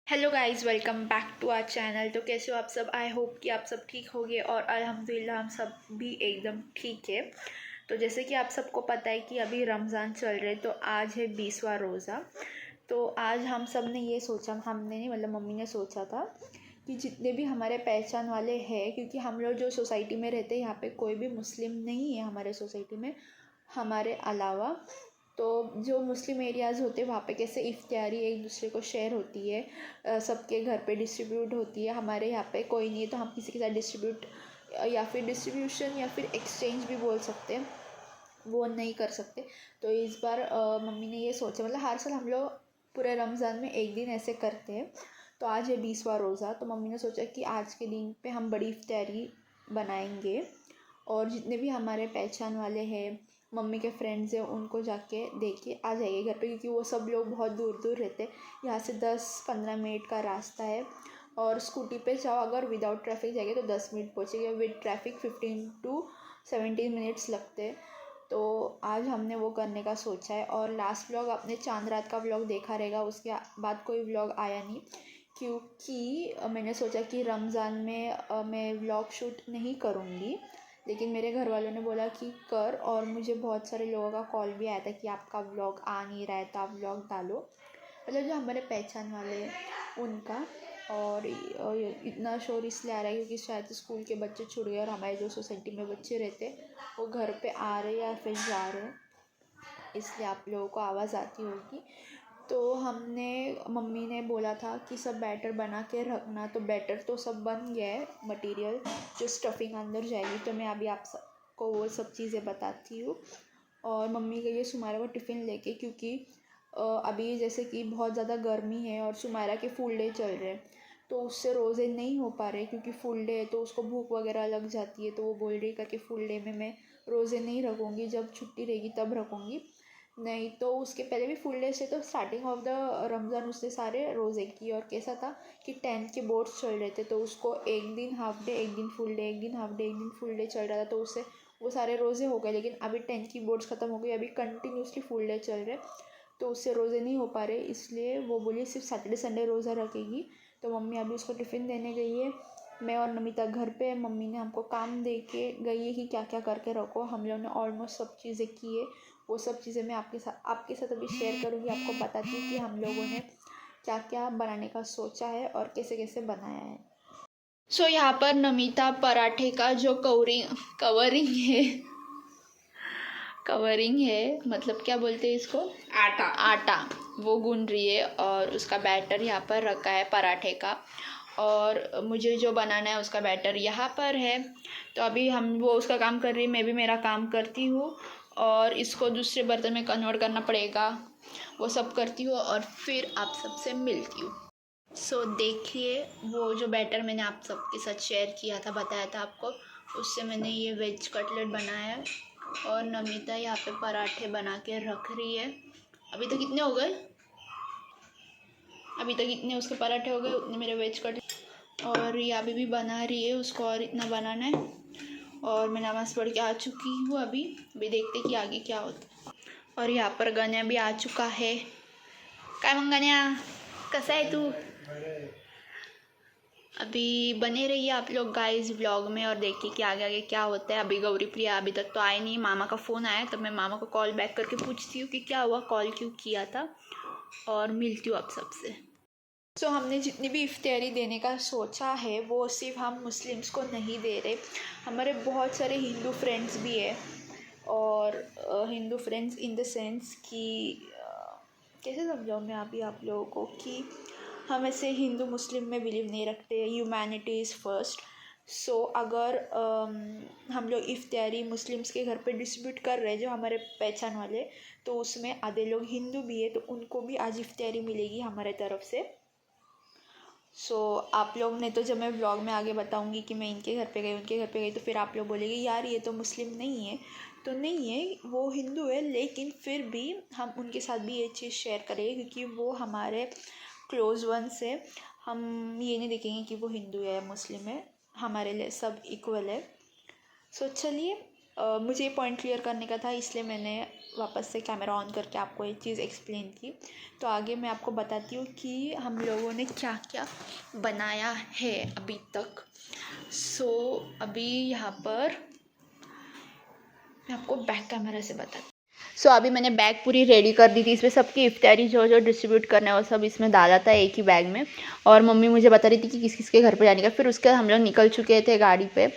Hello guys, welcome back to our channel. तो कैसे हो आप सब? आई होप कि आप सब ठीक होगे और अल्हम्दुलिल्लाह हम सब भी एकदम ठीक है। तो जैसे कि आप सबको पता है कि अभी रमज़ान चल रहे, तो आज है 20वां रोज़ा। तो आज हम सब ने ये सोचा, हमने नहीं मतलब मम्मी ने सोचा था कि जितने भी हमारे पहचान वाले हैं, क्योंकि हम लोग जो सोसाइटी में रहते हैं यहाँ पे कोई भी मुस्लिम नहीं है हमारे सोसाइटी में हमारे अलावा। तो जो मुस्लिम एरियाज़ होते हैं वहाँ पे कैसे इफ्तारी एक दूसरे को शेयर होती है, सबके घर पे डिस्ट्रीब्यूट होती है। हमारे यहाँ पे कोई नहीं है तो हम किसी के साथ डिस्ट्रीब्यूट या फिर डिस्ट्रीब्यूशन या फिर एक्सचेंज भी बोल सकते हैं, वो नहीं कर सकते। तो इस बार मम्मी ने ये सोचा, मतलब हर साल हम लोग पूरे रमज़ान में एक दिन ऐसे करते हैं। तो आज है 20वां रोज़ा, तो मम्मी ने सोचा कि आज के दिन पे हम बड़ी इफ्तारी बनाएंगे और जितने भी हमारे पहचान वाले हैं, मम्मी के फ्रेंड्स हैं, उनको जाके देख के आ जाइए घर पे, क्योंकि वो सब लोग बहुत दूर दूर रहते हैं। यहाँ से 10-15 मिनट का रास्ता है और स्कूटी पे जाओ अगर विदाउट ट्रैफिक जाएंगे तो 10 मिनट पहुँचेंगे, विद ट्रैफिक 15 to 17 मिनट्स लगते हैं। तो आज हमने वो करने का सोचा है। और लास्ट व्लॉग आपने चांद रात का व्लॉग देखा रहेगा, उसके बाद कोई व्लॉग आया नहीं, क्योंकि मैंने सोचा कि रमज़ान में मैं व्लॉग शूट नहीं करूँगी, लेकिन मेरे घर वालों ने बोला कि कर। और मुझे बहुत सारे लोगों का कॉल भी आया था कि आपका व्लॉग आ नहीं रहा है तो आप व्लॉग डालो, मतलब जो हमारे पहचान वाले हैं उनका। और इतना शोर इसलिए आ रहा है क्योंकि शायद स्कूल के बच्चे छूट गए और हमारे जो सोसाइटी में बच्चे रहते वो घर पे आ रहे या फिर जा रहे हैं, इसलिए आप लोगों को आवाज़ आती होगी। तो हमने मम्मी ने बोला था कि सब बैटर बना के रखना, तो बैटर तो सब बन गया है, मटेरियल जो स्टफिंग अंदर जाएगी। तो मैं अभी आप सबको वो सब चीज़ें बताती हूँ। और मम्मी गई है सुमायरा को टिफ़िन लेके, क्योंकि अभी जैसे कि बहुत ज़्यादा गर्मी है और सुमायरा के फुल डे चल रहे हैं, तो उससे रोज़े नहीं हो पा रहे क्योंकि फुल डे है तो उसको भूख वगैरह लग जाती है। तो वो बोल रही करके फुल डे में मैं रोज़े नहीं रखूँगी, जब छुट्टी रहेगी तब रखूँगी, नहीं तो उसके पहले भी फुल डे से तो स्टार्टिंग ऑफ द रमज़ान उसने सारे रोज़े की। और कैसा था कि 10th के बोर्ड्स चल रहे थे, तो उसको एक दिन हाफ डे, एक दिन फुल डे, एक दिन हाफ डे, एक दिन फुल डे चल रहा था, तो उससे वो सारे रोज़े हो गए। लेकिन अभी 10th की बोर्ड्स ख़त्म हो गई, अभी कंटिन्यूसली फुल डे चल रहे, तो उससे रोज़े नहीं हो पा रहे, इसलिए वो बोली सिर्फ सैटरडे संडे रोज़ा रखेगी। तो मम्मी अभी उसको टिफ़िन देने गई है, मैं और नमिता घर पे। मम्मी ने हमको काम दे के गई है कि क्या क्या करके रखो, हम लोगों ने ऑलमोस्ट सब चीज़ें की है। वो सब चीज़ें मैं आपके साथ अभी शेयर करूँगी, आपको बताती हूँ कि हम लोगों ने क्या क्या बनाने का सोचा है और कैसे कैसे बनाया है। सो यहाँ पर नमिता पराठे का जो कवरिंग है, मतलब क्या बोलते हैं इसको, आटा वो गूंद रही है और उसका बैटर यहाँ पर रखा है पराठे का। और मुझे जो बनाना है उसका बैटर यहाँ पर है। तो अभी वो उसका काम कर रही है, मैं भी मेरा काम करती हूँ और इसको दूसरे बर्तन में कन्वर्ट करना पड़ेगा, वो सब करती हूँ और फिर आप सबसे मिलती हूँ। सो देखिए, वो जो बैटर मैंने आप सबके साथ शेयर किया था, बताया था आपको, उससे मैंने ये वेज कटलेट बनाया है। और नमिता यहाँ पे पराठे बना के रख रही है। अभी तक कितने हो गए, अभी तक इतने उसके पराठे हो गए, उतने मेरे वेज कटलेट। और ये अभी भी बना रही है, उसको और इतना बनाना है। और मैं नमाज़ पढ़ के आ चुकी हूँ, अभी देखते कि आगे क्या होता है। और यहाँ पर गन्या भी आ चुका है। काय मग गन्या, कसा है तू? अभी बने रहिए आप लोग गाइस व्लॉग में और देखिए कि आगे आगे क्या होता है। अभी गौरी प्रिया अभी तक तो आए नहीं, मामा का फ़ोन आया तब मैं मामा को कॉल बैक करके पूछती हूँ कि क्या हुआ, कॉल क्यों किया था, और मिलती हूँ आप सबसे। सो हमने जितनी भी इफ्तारी देने का सोचा है वो सिर्फ हम मुस्लिम्स को नहीं दे रहे, हमारे बहुत सारे हिंदू फ्रेंड्स भी है। और Hindu friends in the sense कि कैसे समझाऊँ मैं अभी आप लोगों को, कि हम ऐसे हिंदू मुस्लिम में बिलीव नहीं रखते, ह्यूमैनिटी इज़ फर्स्ट। सो अगर हम लोग इफ्तारी मुस्लिम्स के घर पे डिस्ट्रीब्यूट कर रहे हैं जो हमारे पहचान वाले, तो उसमें आधे लोग हिंदू भी है, तो उनको भी आज इफ्तारी मिलेगी हमारे तरफ से। सो आप लोग ने तो, जब मैं व्लॉग में आगे बताऊंगी कि मैं इनके घर पे गई उनके घर पे गई, तो फिर आप लोग बोलेंगे यार ये तो मुस्लिम नहीं है, तो नहीं है, वो हिंदू है, लेकिन फिर भी हम उनके साथ भी ये चीज़ शेयर करेंगे क्योंकि वो हमारे क्लोज़ वंस है। हम ये नहीं देखेंगे कि वो हिंदू है मुस्लिम है, हमारे लिए सब इक्वल है। सो चलिए मुझे ये पॉइंट क्लियर करने का था, इसलिए मैंने वापस से कैमरा ऑन करके आपको एक चीज़ एक्सप्लेन की। तो आगे मैं आपको बताती हूँ कि हम लोगों ने क्या क्या बनाया है अभी तक। अभी यहाँ पर मैं आपको बैक कैमरा से बताती हूँ। अभी मैंने बैग पूरी रेडी कर दी थी। इसमें सबकी इफ्तारी जो जो डिस्ट्रीब्यूट करना है वो सब इसमें डाला था एक ही बैग में। और मम्मी मुझे बता रही थी कि किस किस के घर पे जाने का। फिर उसके बाद हम लोग निकल चुके थे गाड़ी पे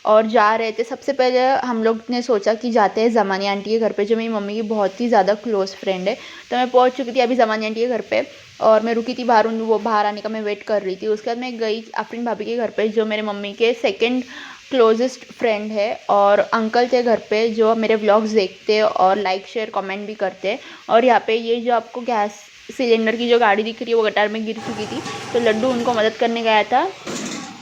और जा रहे थे। सबसे पहले हम लोग ने सोचा कि जाते हैं ज़मानी आंटी के घर पे, जो मेरी मम्मी की बहुत ही ज़्यादा क्लोज़ फ्रेंड है। तो मैं पहुंच चुकी थी अभी ज़मानी आंटी के घर पे और मैं रुकी थी बाहर, वो बाहर आने का मैं वेट कर रही थी। उसके बाद मैं गई आफरीन भाभी के घर पे, जो मेरे मम्मी के सेकंड क्लोजेस्ट फ्रेंड है। और अंकल थे घर पे जो मेरे व्लॉग्स देखते और लाइक शेयर कमेंट भी करते हैं। और यहाँ पे ये जो आपको गैस सिलेंडर की जो गाड़ी दिख रही है वो गटार में गिर चुकी थी, तो लड्डू उनको मदद करने गया था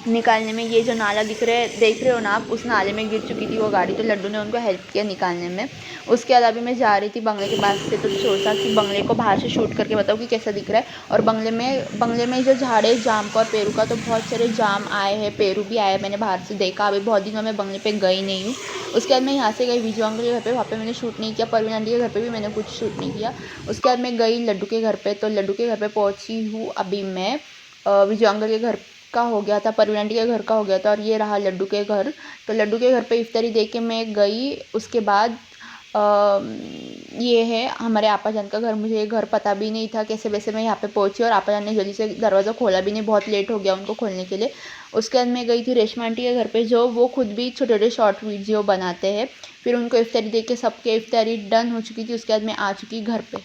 निकालने में। ये जो नाला देख रहे हो ना आप, उस नाले में गिर चुकी थी वो गाड़ी, तो लड्डू ने उनको हेल्प किया निकालने में। उसके बाद अभी मैं जा रही थी बंगले के पास से, तो सोचा कि बंगले को बाहर से शूट करके बताऊँ कि कैसा दिख रहा है। और बंगले में जो झाड़े जाम का और पेरू का, तो बहुत सारे जाम आए हैं, पेरू भी आए, मैंने बाहर से देखा। अभी बहुत दिनों में बंगले पर गई नहीं हूँ। उसके बाद मैं यहाँ से गई विजू अंकल के घर पे, वहाँ पे मैंने शूट नहीं किया। परवीन आंटी के घर पे भी मैंने कुछ शूट नहीं किया। उसके बाद मैं गई लड्डू के घर पे, तो लड्डू के घर पे पहुँची हूँ अभी मैं। विजू अंकल के घर का हो गया था, परवीन आंटी के घर का हो गया था, और ये रहा लड्डू के घर। तो लड्डू के घर पे इफ्तारी दे के मैं गई। उसके बाद ये है हमारे आपा जान का घर। मुझे ये घर पता भी नहीं था, कैसे वैसे मैं यहाँ पे पहुँची और आपा जान ने जल्दी से दरवाज़ा खोला भी नहीं, बहुत लेट हो गया उनको खोलने के लिए। उसके बाद मैं गई थी रेशमा आंटी के घर पे, जो वो खुद भी छोटे छोटे शॉर्ट वीडियो बनाते हैं। फिर उनको इफ्तारी दे के सबके इफ्तारी डन हो चुकी थी। उसके बाद मैं आ चुकी घर पे।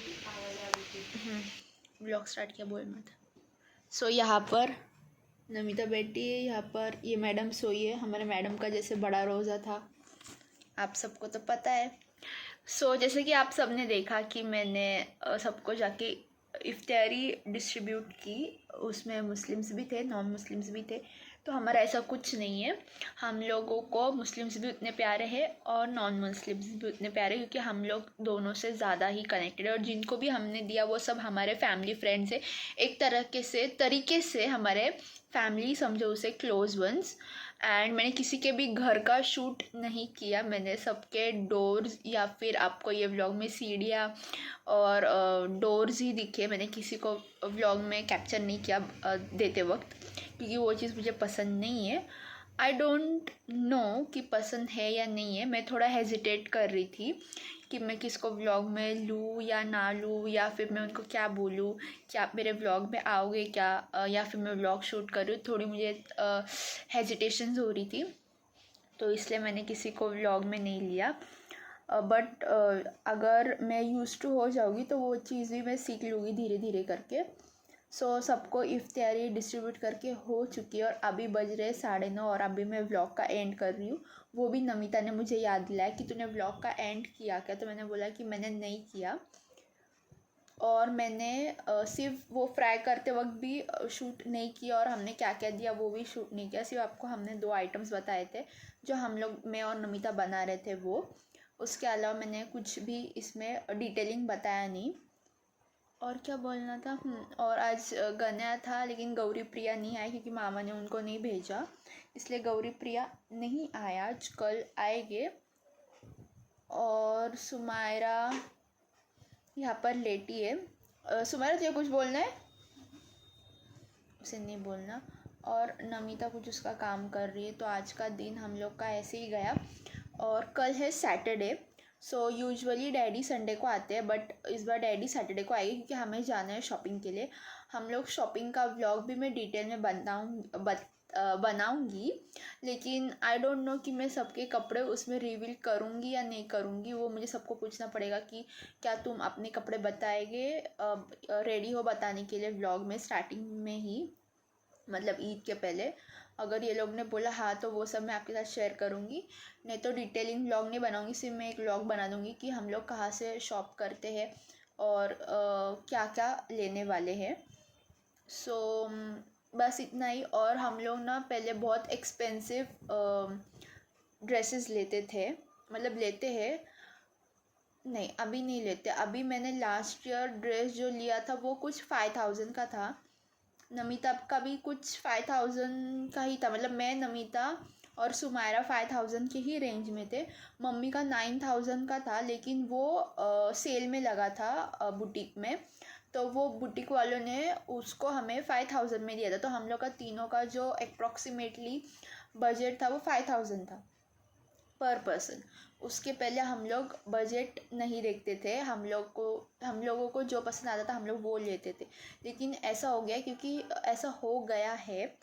ब्लॉग स्टार्ट किया, बोल मत। यहाँ पर नमिता बैठी है, यहाँ पर ये मैडम सोई है। हमारे मैडम का जैसे बड़ा रोज़ा था, आप सबको तो पता है। जैसे कि आप सबने देखा कि मैंने सबको जाके इफ्तारी डिस्ट्रीब्यूट की। उसमें मुस्लिम्स भी थे, नॉन मुस्लिम्स भी थे। तो हमारा ऐसा कुछ नहीं है, हम लोगों को मुस्लिम्स भी उतने प्यारे हैं और नॉन मुस्लिम्स भी उतने प्यारे, क्योंकि हम लोग दोनों से ज़्यादा ही कनेक्टेड है। और जिनको भी हमने दिया वो सब हमारे फैमिली फ्रेंड्स है, एक तरीके से हमारे फैमिली समझो उसे, क्लोज वंस। एंड मैंने किसी के भी घर का शूट नहीं किया, मैंने सबके डोर्स या फिर आपको ये व्लॉग में सीढ़ियाँ और डोर्स ही दिखे। मैंने किसी को व्लॉग में कैप्चर नहीं किया देते वक्त, क्योंकि वो चीज़ मुझे पसंद नहीं है। आई डोंट नो कि पसंद है या नहीं है। मैं थोड़ा हेजिटेट कर रही थी कि मैं किसको व्लॉग में लूँ या ना लूँ, या फिर मैं उनको क्या बोलूँ कि आप मेरे व्लॉग में आओगे क्या, या फिर मैं व्लॉग शूट करूँ। थोड़ी मुझे हेजिटेशंस हो रही थी, तो इसलिए मैंने किसी को व्लॉग में नहीं लिया। बट अगर मैं यूज़ टू हो जाऊँगी तो वो चीज़ भी मैं सीख लूँगी धीरे धीरे करके। सबको इफ्तारी डिस्ट्रीब्यूट करके हो चुकी है और अभी बज रहे 9:30 और अभी मैं व्लॉग का एंड कर रही हूँ। वो भी नमिता ने मुझे याद दिलाया कि तूने व्लॉग का एंड किया क्या, तो मैंने बोला कि मैंने नहीं किया। और मैंने सिर्फ वो फ्राई करते वक्त भी शूट नहीं किया, और हमने क्या क्या दिया वो भी शूट नहीं किया। सिर्फ आपको हमने 2 आइटम्स बताए थे जो हम लोग, मैं और नमिता बना रहे थे वो। उसके अलावा मैंने कुछ भी इसमें डिटेलिंग बताया नहीं। और क्या बोलना था, और आज गन्या था, लेकिन गौरी प्रिया नहीं आई क्योंकि मामा ने उनको नहीं भेजा, इसलिए गौरी प्रिया नहीं आया, आज कल आएंगे। और सुमायरा यहाँ पर लेटी है। सुमायरा तुझे कुछ बोलना है? उसे नहीं बोलना। और नमिता कुछ उसका काम कर रही है। तो आज का दिन हम लोग का ऐसे ही गया। और कल है सैटरडे। यूजुअली डैडी संडे को आते हैं, बट इस बार डैडी सैटरडे को आएगी क्योंकि हमें जाना है शॉपिंग के लिए। हम लोग शॉपिंग का व्लॉग भी मैं डिटेल में बनाऊंगी, लेकिन आई डोंट नो कि मैं सबके कपड़े उसमें रिवील करूंगी या नहीं करूंगी। वो मुझे सबको पूछना पड़ेगा कि क्या तुम अपने कपड़े बताएंगे, रेडी हो बताने के लिए व्लॉग में स्टार्टिंग में ही, मतलब ईद के पहले। अगर ये लोग ने बोला हाँ तो वो सब मैं आपके साथ शेयर करूँगी, नहीं तो डिटेलिंग व्लॉग नहीं बनाऊँगी। सिर्फ मैं एक व्लॉग बना दूँगी कि हम लोग कहाँ से शॉप करते हैं और क्या क्या लेने वाले हैं। बस इतना ही। और हम लोग ना पहले बहुत एक्सपेंसिव ड्रेसेस लेते थे, मतलब लेते हैं, नहीं अभी नहीं लेते। अभी मैंने लास्ट ईयर ड्रेस जो लिया था वो कुछ 5000 का था। नमिता का भी कुछ 5000 का ही था, मतलब मैं, नमिता और सुमायरा 5000 के ही रेंज में थे। मम्मी का 9000 का था, लेकिन वो सेल में लगा था बुटीक में, तो वो बुटीक वालों ने उसको हमें 5000 में दिया था। तो हम लोग का तीनों का जो अप्रॉक्सीमेटली बजट था वो 5000 था पर पर्सन। उसके पहले हम लोग बजट नहीं देखते थे, हम लोगों को जो पसंद आता था हम लोग वो लेते थे। लेकिन ऐसा हो गया, क्योंकि ऐसा हो गया है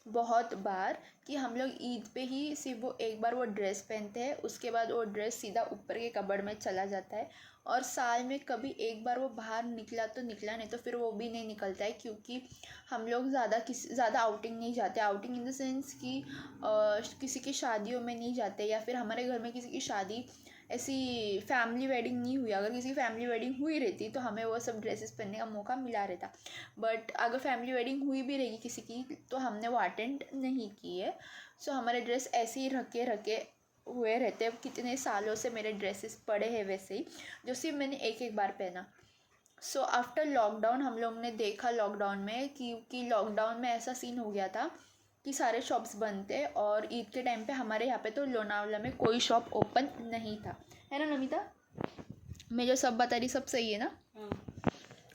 बहुत बार कि हम लोग ईद पे ही सिर्फ वो एक बार वो ड्रेस पहनते हैं, उसके बाद वो ड्रेस सीधा ऊपर के कबर्ड में चला जाता है। और साल में कभी एक बार वो बाहर निकला तो निकला, नहीं तो फिर वो भी नहीं निकलता है, क्योंकि हम लोग ज़्यादा आउटिंग नहीं जाते। आउटिंग इन द सेंस कि किसी की शादियों में नहीं जाते, या फिर हमारे घर में किसी की शादी ऐसी फैमिली वेडिंग नहीं हुई। अगर किसी की फैमिली वेडिंग हुई रहती तो हमें वो सब ड्रेसेस पहनने का मौका मिला रहता। बट अगर फैमिली वेडिंग हुई भी रहेगी किसी की तो हमने वो अटेंड नहीं की है। सो हमारे ड्रेस ऐसे ही रखे हुए रहते हैं। कितने सालों से मेरे ड्रेसेस पड़े हैं वैसे ही, जो सिर्फ मैंने एक बार पहना। सो आफ्टर लॉकडाउन हम लोग ने देखा लॉकडाउन में कि लॉकडाउन में ऐसा सीन हो गया था कि सारे शॉप्स बंद थे, और ईद के टाइम पे हमारे यहाँ पे तो लोनावला में कोई शॉप ओपन नहीं था, है ना नमिता? मैं जो सब बता रही सब सही है ना?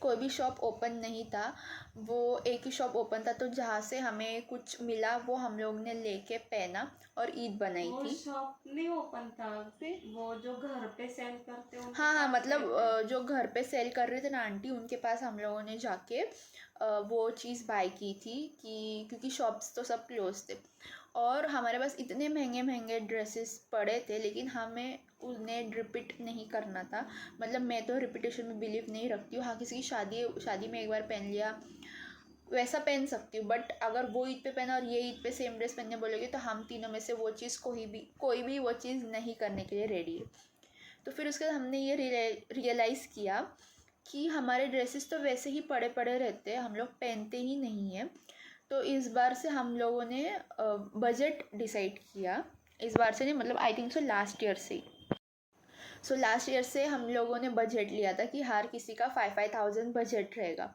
कोई भी शॉप ओपन नहीं था, वो एक ही शॉप ओपन था। तो जहाँ से हमें कुछ मिला वो हम लोग ने लेके पहना और ईद बनाई वो थी। शॉप नहीं ओपन था, फिर वो जो घर पे सेल करते हैं हाँ, मतलब जो घर पे सेल कर रहे थे ना आंटी, उनके पास हम लोगों ने जाके वो चीज़ बाय की थी, कि क्योंकि शॉप्स तो सब क्लोज थे और हमारे पास इतने महंगे महंगे ड्रेसेस पड़े थे, लेकिन हमें उन्हें रिपीट नहीं करना था। मतलब मैं तो रिपीटेशन में बिलीव नहीं रखती हूँ। हाँ, किसी की शादी में एक बार पहन लिया वैसा पहन सकती हूँ, बट अगर वो ईद पे पहना और ये ईद पे सेम ड्रेस पहनने बोलोगे तो हम तीनों में से वो चीज़ कोई भी वो चीज़ नहीं करने के लिए रेडी है। तो फिर उसके बाद हमने ये रियलाइज़ किया कि हमारे ड्रेसेस तो वैसे ही पड़े पड़े रहते हैं, हम लोग पहनते ही नहीं हैं। तो इस बार से हम लोगों ने बजट डिसाइड किया। इस बार से नहीं, मतलब I think so last year से ही। सो लास्ट ईयर से हम लोगों ने बजट लिया था कि हर किसी का 5,000 बजट रहेगा।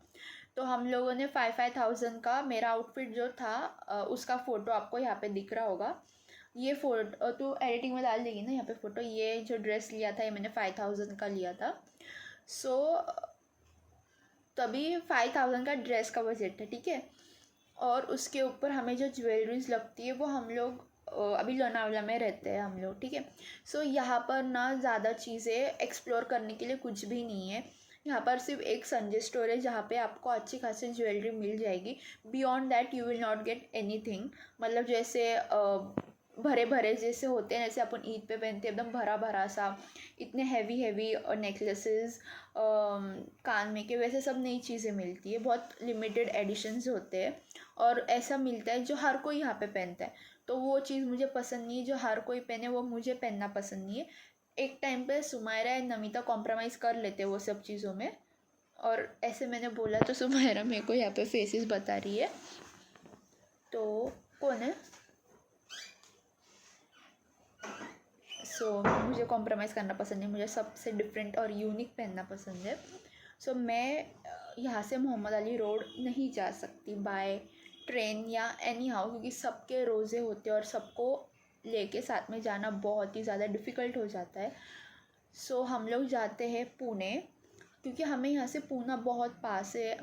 तो हम लोगों ने 5,000 का मेरा आउटफिट जो था उसका फ़ोटो आपको यहाँ पे दिख रहा होगा। ये फ़ोटो तो एडिटिंग में डाल देगी ना यहाँ पे फ़ोटो। ये जो ड्रेस लिया था ये मैंने 5,000 का लिया था। सो तभी 5,000 का ड्रेस का बजट है, ठीक है। और उसके ऊपर हमें जो ज्वेलरीज लगती है वो हम लोग अभी लोनावला में रहते हैं हम लोग, ठीक है। सो यहाँ पर ना ज़्यादा चीज़ें एक्सप्लोर करने के लिए कुछ भी नहीं है। यहाँ पर सिर्फ एक संजय स्टोर है जहाँ पे आपको अच्छी खासी ज्वेलरी मिल जाएगी। Beyond that you will not get anything. मतलब जैसे भरे भरे जैसे होते हैं, जैसे अपन ईद पे पहनते हैं एकदम भरा भरा सा, इतने हैवी हैवी नेकलेसेस कान में के, वैसे सब नई चीज़ें मिलती है। बहुत लिमिटेड एडिशंस होते हैं और ऐसा मिलता है जो हर कोई यहाँ पे पहनता है। तो वो चीज़ मुझे पसंद नहीं है, जो हर कोई पहने वो मुझे पहनना पसंद नहीं है। एक टाइम पे सुमायरा एंड नमिता कॉम्प्रोमाइज़ कर लेते वो सब चीज़ों में, और ऐसे मैंने बोला तो सुमायरा मेरे को यहाँ पे फेसेस बता रही है। तो कौन है? मुझे कॉम्प्रोमाइज़ करना पसंद है, मुझे सबसे डिफरेंट और यूनिक पहनना पसंद है। मैं यहाँ से मोहम्मद अली रोड नहीं जा सकती बाय ट्रेन या एनी हाउ, क्योंकि सबके रोज़े होते हैं और सबको लेके साथ में जाना बहुत ही ज़्यादा डिफ़िकल्ट हो जाता है। हम लोग जाते हैं पुणे, क्योंकि हमें यहाँ से पूना बहुत पास है।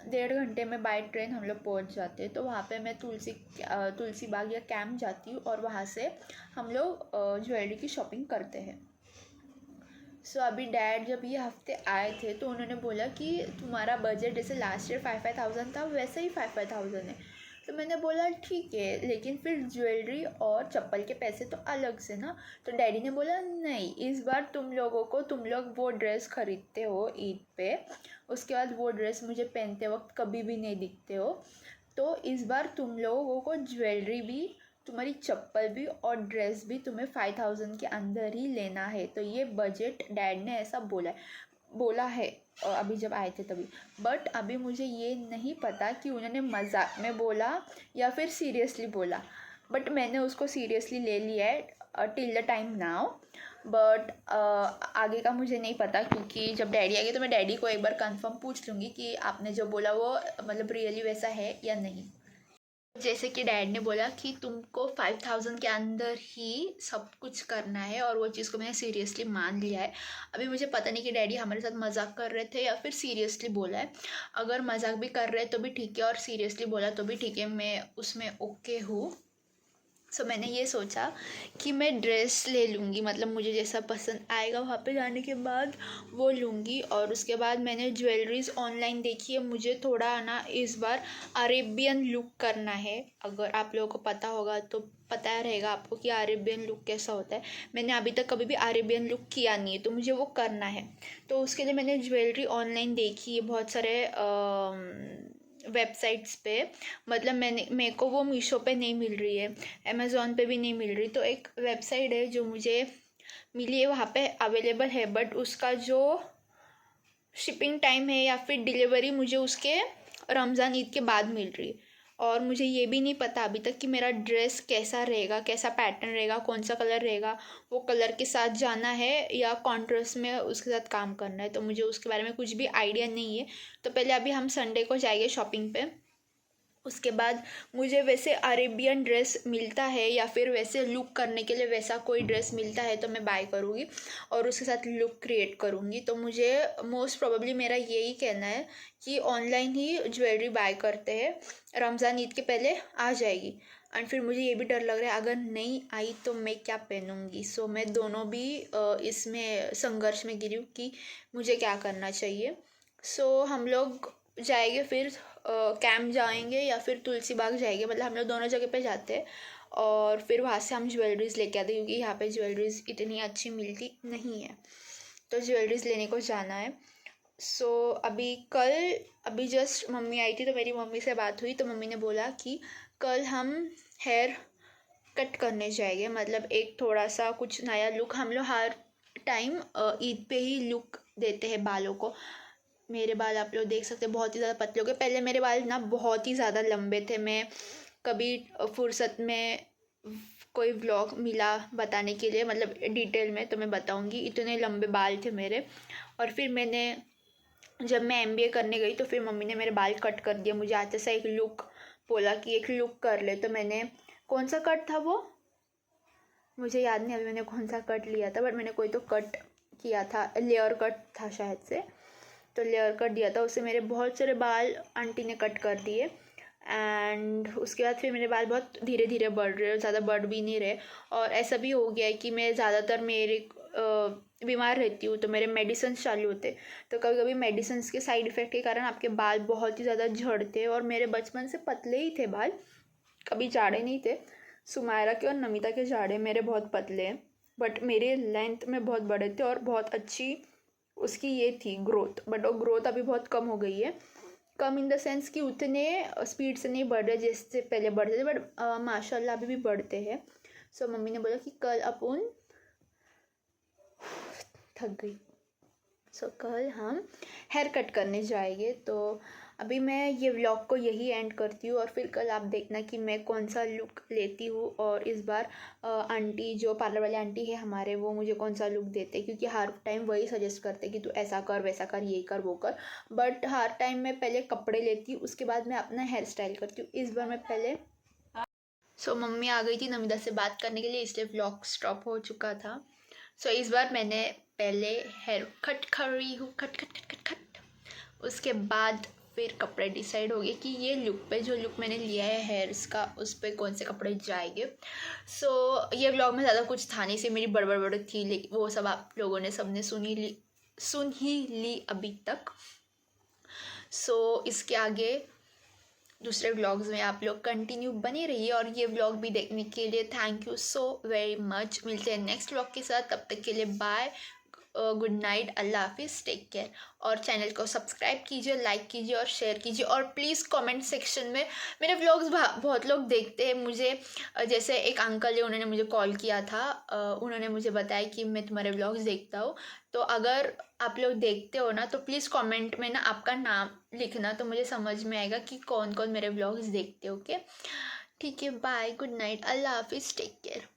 1.5 घंटे में बाय ट्रेन हम लोग पहुँच जाते हैं। तो वहाँ पे मैं तुलसी बाग या कैंप जाती हूँ और वहाँ से हम लोग ज्वेलरी की शॉपिंग करते हैं। अभी डैड जब ये हफ्ते आए थे तो उन्होंने बोला कि तुम्हारा बजट जैसे लास्ट ईयर 5,000 था वैसे ही 5,000 है। तो मैंने बोला ठीक है, लेकिन फिर ज्वेलरी और चप्पल के पैसे तो अलग से ना। तो डैडी ने बोला नहीं, इस बार तुम लोग वो ड्रेस खरीदते हो ईद पे, उसके बाद वो ड्रेस मुझे पहनते वक्त कभी भी नहीं दिखते हो। तो इस बार तुम लोगों को ज्वेलरी भी, तुम्हारी चप्पल भी और ड्रेस भी तुम्हें 5,000 के अंदर ही लेना है। तो ये बजट डैड ने ऐसा बोला है अभी जब आए थे तभी। बट अभी मुझे ये नहीं पता कि उन्होंने मजाक में बोला या फिर सीरियसली बोला, बट मैंने उसको सीरियसली ले लिया है till the time now. But आगे का मुझे नहीं पता, क्योंकि जब डैडी आएंगे तो मैं डैडी को एक बार कंफर्म पूछ लूँगी कि आपने जो बोला वो मतलब रियली वैसा है या नहीं। जैसे कि डैड ने बोला कि तुमको 5000 के अंदर ही सब कुछ करना है, और वो चीज़ को मैंने सीरियसली मान लिया है। अभी मुझे पता नहीं कि डैडी हमारे साथ मजाक कर रहे थे या फिर सीरियसली बोला है। अगर मजाक भी कर रहे हैं तो भी ठीक है, और सीरियसली बोला तो भी ठीक है, मैं उसमें ओके हूँ। सो मैंने ये सोचा कि मैं ड्रेस ले लूँगी, मतलब मुझे जैसा पसंद आएगा वहाँ पे जाने के बाद वो लूँगी। और उसके बाद मैंने ज्वेलरीज ऑनलाइन देखी है। मुझे थोड़ा ना इस बार अरेबियन लुक करना है। अगर आप लोगों को पता होगा तो पता रहेगा आपको कि अरेबियन लुक कैसा होता है। मैंने अभी तक कभी भी अरेबियन लुक किया नहीं है, तो मुझे वो करना है। तो उसके लिए मैंने ज्वेलरी ऑनलाइन देखी है बहुत सारे वेबसाइट्स पे। मतलब मेरे को वो मीशो पे नहीं मिल रही है, अमेज़ोन पे भी नहीं मिल रही। तो एक वेबसाइट है जो मुझे मिली है, वहाँ पे अवेलेबल है, बट उसका जो शिपिंग टाइम है या फिर डिलीवरी मुझे उसके रमज़ान ईद के बाद मिल रही है। और मुझे ये भी नहीं पता अभी तक कि मेरा ड्रेस कैसा रहेगा, कैसा पैटर्न रहेगा, कौन सा कलर रहेगा, वो कलर के साथ जाना है या कॉन्ट्रास्ट में उसके साथ काम करना है। तो मुझे उसके बारे में कुछ भी आइडिया नहीं है। तो पहले अभी हम संडे को जाएंगे शॉपिंग पे। उसके बाद मुझे वैसे अरेबियन ड्रेस मिलता है या फिर वैसे लुक करने के लिए वैसा कोई ड्रेस मिलता है तो मैं बाय करूँगी और उसके साथ लुक क्रिएट करूँगी। तो मुझे मोस्ट प्रोबेबली मेरा यही कहना है कि ऑनलाइन ही ज्वेलरी बाय करते हैं, रमज़ान ईद के पहले आ जाएगी। एंड फिर मुझे ये भी डर लग रहा है अगर नहीं आई तो मैं क्या पहनूँगी। सो मैं दोनों भी इसमें संघर्ष में गिरी हूँ कि मुझे क्या करना चाहिए। सो हम लोग जाएंगे फिर कैंप जाएंगे या फिर तुलसी बाग जाएंगे, मतलब हम लोग दोनों जगह पे जाते हैं। और फिर वहाँ से हम ज्वेलरीज लेके आते हैं, क्योंकि यहाँ पे ज्वेलरीज इतनी अच्छी मिलती नहीं है, तो ज्वेलरीज लेने को जाना है। सो अभी जस्ट मम्मी आई थी तो मेरी मम्मी से बात हुई, तो मम्मी ने बोला कि कल हम हेयर कट करने जाएंगे। मतलब एक थोड़ा सा कुछ नया लुक, हम लोग हर टाइम ईद पे ही लुक देते हैं बालों को। मेरे बाल आप लोग देख सकते हैं बहुत ही ज़्यादा पतले हो गए। पहले मेरे बाल ना बहुत ही ज़्यादा लंबे थे। मैं कभी फुर्सत में कोई व्लॉग मिला बताने के लिए, मतलब डिटेल में, तो मैं बताऊंगी, इतने लंबे बाल थे मेरे। और फिर जब मैं MBA करने गई तो फिर मम्मी ने मेरे बाल कट कर दिया। मुझे अच्छा सा एक लुक बोला कि एक लुक कर ले, तो मैंने कौन सा कट था वो मुझे याद नहीं अभी मैंने कौन सा कट लिया था, बट मैंने कोई तो कट किया था, लेयर कट था शायद से। तो लेयर कट दिया था, उससे मेरे बहुत सारे बाल आंटी ने कट कर दिए। एंड उसके बाद फिर मेरे बाल बहुत धीरे धीरे बढ़ रहे, ज़्यादा बढ़ भी नहीं रहे। और ऐसा भी हो गया है कि मैं ज़्यादातर बीमार रहती हूँ तो मेरे मेडिसिन चालू होते, तो कभी कभी मेडिसिन के साइड इफ़ेक्ट के कारण आपके बाल बहुत ही ज़्यादा झड़ते। और मेरे बचपन से पतले ही थे बाल, कभी जाड़े नहीं थे। सुमायरा के और नमिता के जाड़े मेरे बहुत पतले हैं, बट मेरे लेंथ में बहुत बड़े थे और बहुत अच्छी उसकी ये थी ग्रोथ। बट वो ग्रोथ अभी बहुत कम हो गई है, कम इन द सेंस कि उतने स्पीड से नहीं बढ़ रहे जैसे पहले बढ़ते थे, बट माशाल्लाह अभी भी बढ़ते हैं। सो मम्मी ने बोला कि कल अपन थक गई, सो कल हम हेयर कट करने जाएंगे। तो अभी मैं ये व्लॉग को यही एंड करती हूँ और फिर कल आप देखना कि मैं कौन सा लुक लेती हूँ। और इस बार आंटी जो पार्लर वाले आंटी है हमारे, वो मुझे कौन सा लुक देते हैं, क्योंकि हर टाइम वही सजेस्ट करते कि तू ऐसा कर वैसा कर, ये कर वो कर। बट हर टाइम मैं पहले कपड़े लेती हूँ, उसके बाद मैं अपना हेयर स्टाइल करती हूँ। इस बार मैं पहले मम्मी आ गई थी नमिता से बात करने के लिए, इसलिए व्लॉग स्टॉप हो चुका था। इस बार मैंने पहले हेयर कट कर रही हूँ, cut cut cut cut cut. उसके बाद फिर कपड़े डिसाइड हो गए कि ये लुक पे जो लुक मैंने लिया है हेयर्स का, उस पर कौन से कपड़े जाएंगे। ये व्लॉग में ज़्यादा कुछ था नहीं, से मेरी बड़बड़ थी, लेकिन वो सब आप लोगों ने सबने सुन ही ली अभी तक। इसके आगे दूसरे व्लॉग्स में आप लोग कंटिन्यू बने रहिए, और ये व्लॉग भी देखने के लिए thank you so very much. मिलते हैं नेक्स्ट व्लॉग के साथ, तब तक के लिए बाय, गुड नाइट, अल्लाह हाफिज़, टेक केयर। और चैनल को सब्सक्राइब कीजिए, लाइक कीजिए और शेयर कीजिए। और प्लीज़ कमेंट सेक्शन में मेरे व्लॉग्स बहुत लोग देखते हैं मुझे, जैसे एक अंकल है, उन्होंने मुझे कॉल किया था, उन्होंने मुझे बताया कि मैं तुम्हारे व्लॉग्स देखता हूँ। तो अगर आप लोग देखते हो ना तो प्लीज़ कमेंट में ना आपका नाम लिखना, तो मुझे समझ में आएगा कि कौन कौन मेरे व्लॉग्स देखते हो। ओके, ठीक है, बाय, गुड नाइट, अल्लाह हाफिज़, टेक केयर।